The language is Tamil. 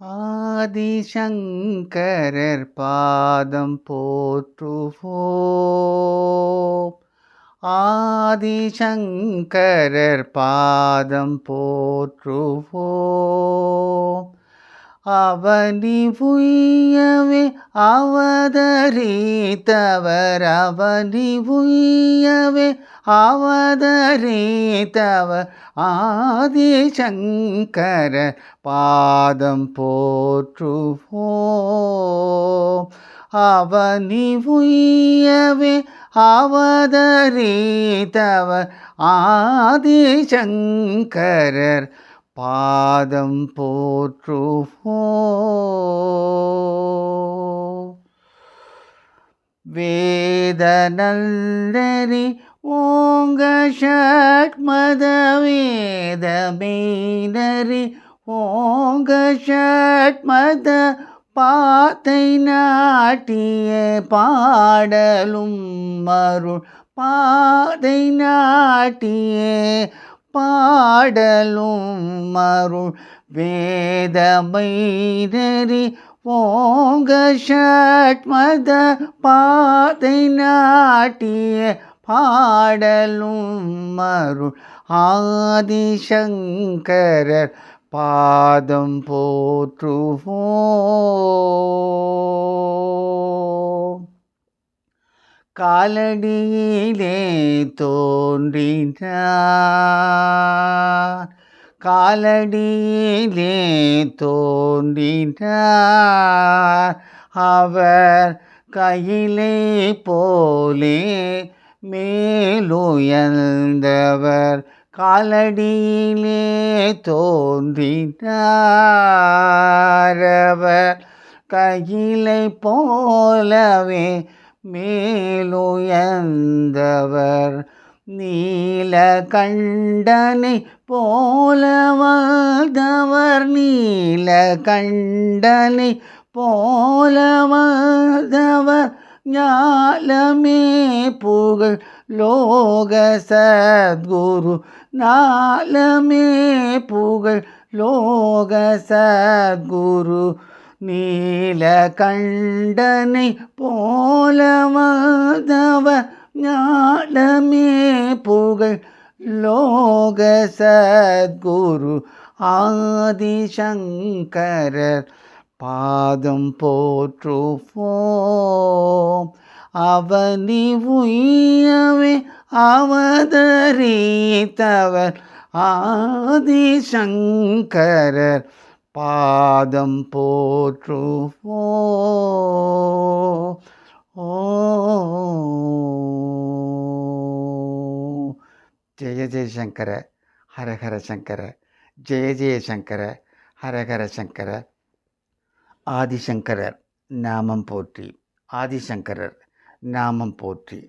ஆதிசங்கரர் பாதம் போற்றுவோம். ஆதிசங்கரர் பாதம் போற்றுவோம். அவனி உய்யவே அவதரித்தவர், அவனி உய்யவே அவதரித்தவர் ஆதிசங்கர பாதம் போற்றுவோம். அவனி உய்யவே அவதரித்தவர் ஆதிசங்கரர் பாதம் போற்றுவோம். வேத நல்லறி ஓங்க ஷட்மத வேத மெய்நறி ஓங்க ஷட்மத பாத்தை நாட்டிய பாடலும் அருள் பாதை நாட்டிய பாடலும் அருள் வேதமை நெறி ஓங்க ஷட்மத பாதை நாட்டிய பாடலும் அருள் ஆதிசங்கரர் பாதம் போற்றுவோம். காலடியிலே தோன்றினார், காலடியிலே தோன்றினார். அவர் கையிலே போலே மேலுயர்ந்தவர், காலடியிலே தோன்றினார். அவர் கையிலை போலவே மேலுயர்ந்தவர், நீலகண்டனை போல வாழ்ந்தவர், நீலகண்டனை போல வாழ்ந்தவர் ஞாலமே புகழ் லோக சத்குரு, ஞாலமே புகழ் லோக சத்குரு. நீலகண்டனை போல வாழ்ந்தவர் ஞாலமே புகழ் லோக சத்குரு ஆதிசங்கரர் பாதம் போற்றுவோம். அவனி உய்யவே அவதரித்தவர் ஆதிசங்கரர் பாதம் போற்றுவோம். ஜெய ஜெயசங்கர, ஹரஹர சங்கர, ஜெய ஜெயசங்கர, ஹரஹர சங்கர. ஆதிசங்கரர் நாமம் போற்றி, ஆதிசங்கரர் நாமம் போற்றி.